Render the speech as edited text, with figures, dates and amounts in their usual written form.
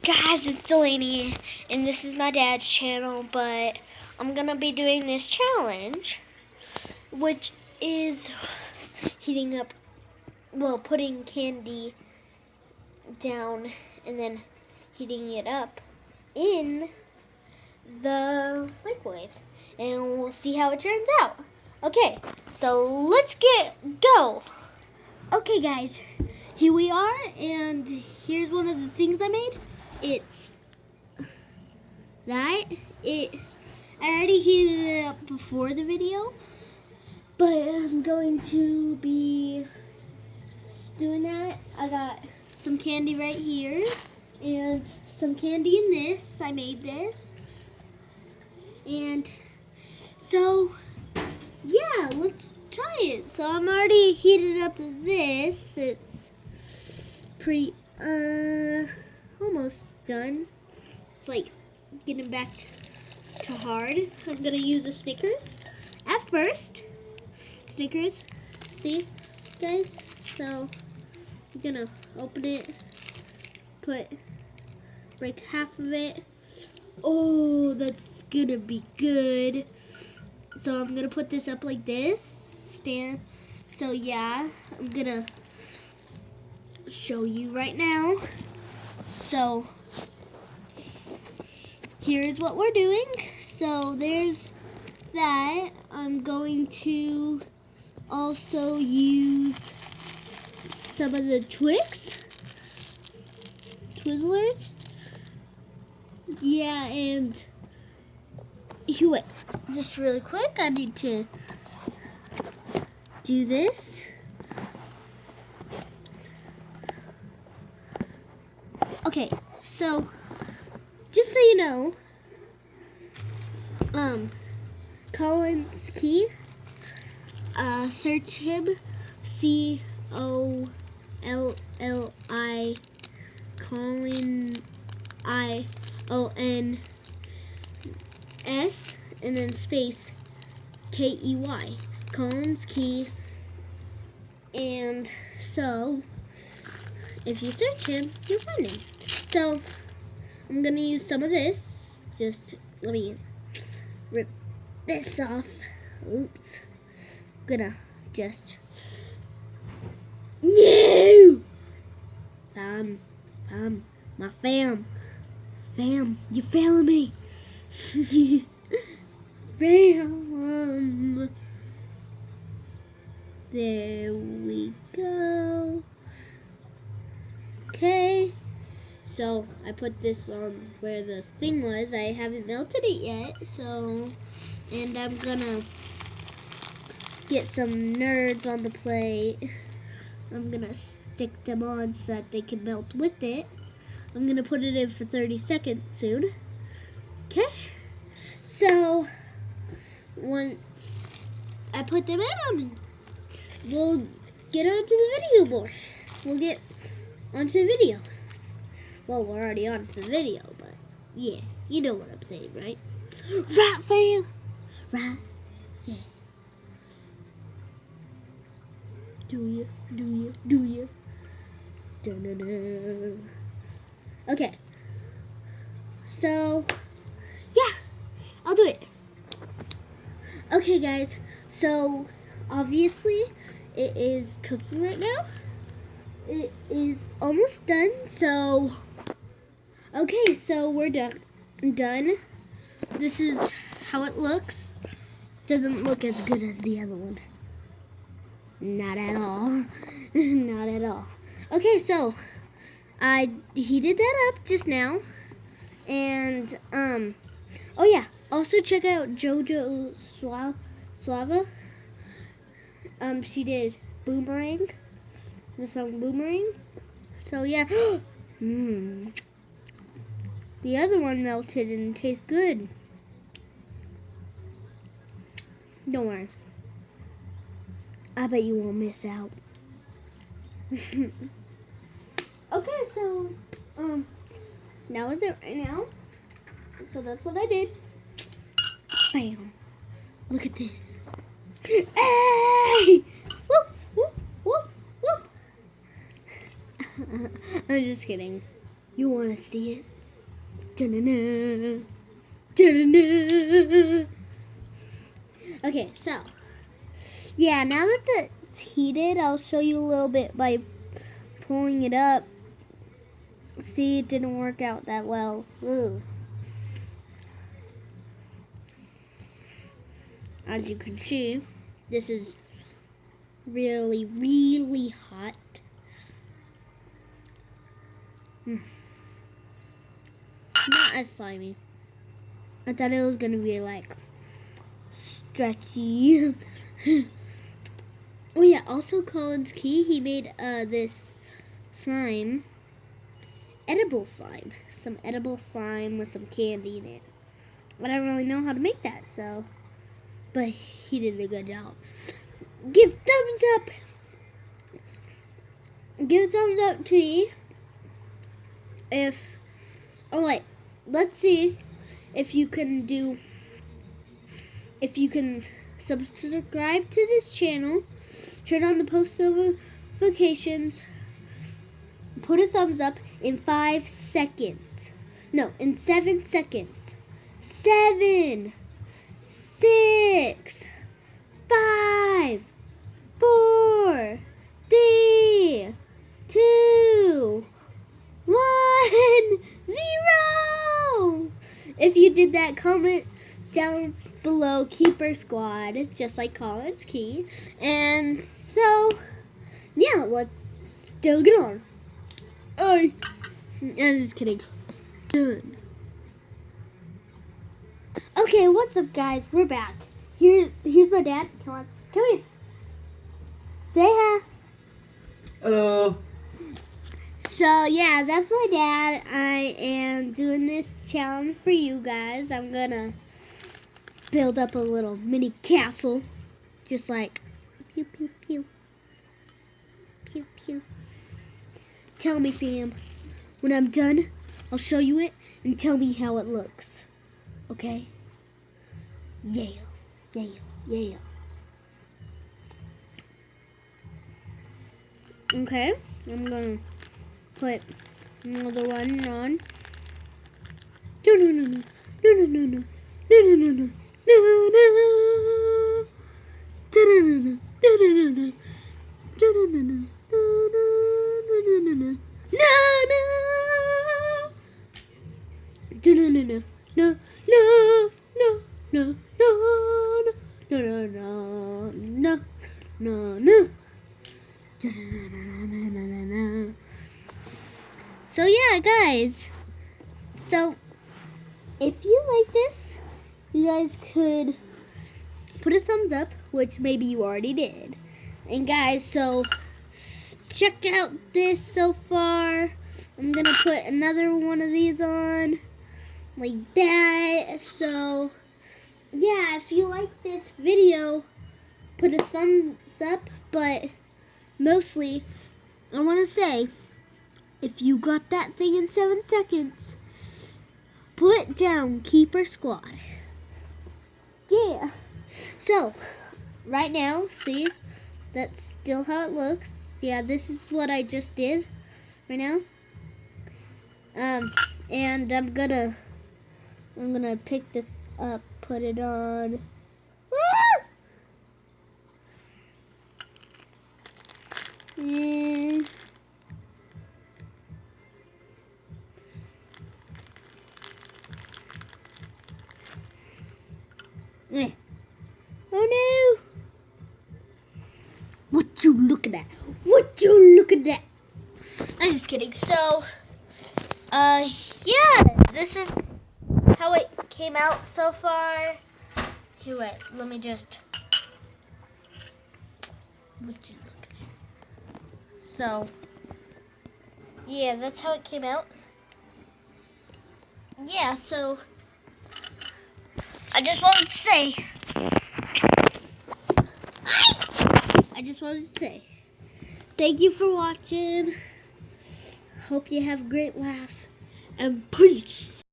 Guys, it's Delaney, and this is my dad's channel, but I'm going to be doing this challenge, which is heating up, putting candy down and then heating it up in the microwave, and we'll see how it turns out. Okay, so let's go. Okay, guys, here we are, and here's one of the things I made. It's that. I already heated it up before the video, but I'm going to be doing that. I got some candy right here and some candy in this. I made this. And so, yeah, let's try it. So I'm already heated up this. It's pretty, almost done. It's like getting back to hard. I'm gonna use a Snickers at first. Snickers, see, guys? So I'm gonna open it, break half of it. Oh, that's gonna be good. So I'm gonna put this up like this. So yeah, I'm gonna show you right now. So here's what we're doing. So there's that. I'm going to also use some of the Twizzlers. Yeah, and wait, just really quick, I need to do this. Okay, so just so you know, Colin's Key, search him, COLLI, Colin, IONS, and then space KEY, Colin's Key. And so if you search him, you'll find him. So I'm gonna use some of this. Just let me rip this off. Oops. I'm gonna just no. My fam, you failing me? Fam. There we go. Okay. So I put this on where the thing was. I haven't melted it yet, so, and I'm gonna get some nerds on the plate. I'm gonna stick them on so that they can melt with it. I'm gonna put it in for 30 seconds soon. Okay, so once I put them in, we'll get onto the video board. We'll get onto the video. Well, we're already on to the video, but yeah, you know what I'm saying, right? Right, fam? Right? Yeah. Do you? Dun-dun-dun. Okay. So, yeah, I'll do it. Okay, guys. So, obviously, it is cooking right now. It is almost done, so okay, so we're done. This is how it looks. Doesn't look as good as the other one. Not at all. Not at all. Okay, so I heated that up just now. And oh yeah, also check out JoJo Suava. She did Boomerang. The song Boomerang. So yeah. The other one melted and tastes good. Don't worry. I bet you won't miss out. Okay, so that was it right now. So that's what I did. Bam. Look at this. Hey! Whoop, whoop, whoop, whoop. I'm just kidding. You want to see it? Da-na-na. Da-na-na. Okay, so yeah, now that it's heated, I'll show you a little bit by pulling it up. See, it didn't work out that well. Ugh. As you can see, this is really, really hot. Not as slimy. I thought it was gonna be like stretchy. Oh yeah, also Colin's Key, he made this slime, edible slime. Some edible slime with some candy in it. I don't really know how to make that, so, but he did a good job. Give thumbs up. Give thumbs up to me if, oh wait, let's see if you can subscribe to this channel, turn on the post notifications, put a thumbs up in 5 seconds. No, in 7 seconds. 7, 6, 5, 4, 3, 2, 1, 0. If you did that, comment down below Keeper Squad, just like Colin's Key. And so, yeah, let's still get on. I'm just kidding. Done. Okay, what's up, guys? We're back. Here's my dad. Come on, come here. Say hi. Hello. So yeah, that's my dad. I am doing this challenge for you guys. I'm gonna build up a little mini castle, just like pew pew pew, pew pew. Tell me, fam, when I'm done, I'll show you it and tell me how it looks. Okay? Yeah, yeah, yeah. Okay, I'm gonna put another one on. No, no, no, no, no, no, no, no, no, no, no, no. No, no, no, no, no, no, no, no, no, no, no, no. So yeah, guys. So if you like this, you guys could put a thumbs up, which maybe you already did. And guys, so check out this so far. I'm gonna put another one of these on like that. So yeah, if you like this video, put a thumbs up. But mostly, I want to say, if you got that thing in 7 seconds, put down Keeper Squad. Yeah. So, right now, see, that's still how it looks. Yeah, this is what I just did right now. And I'm gonna pick this up, put it on. Oh no! What you looking at? What you looking at? I'm just kidding. So, yeah, this is how it came out so far. Here, wait, let me just. What you looking at? So, yeah, that's how it came out. Yeah, so I just wanted to say, thank you for watching. Hope you have a great laugh, and peace.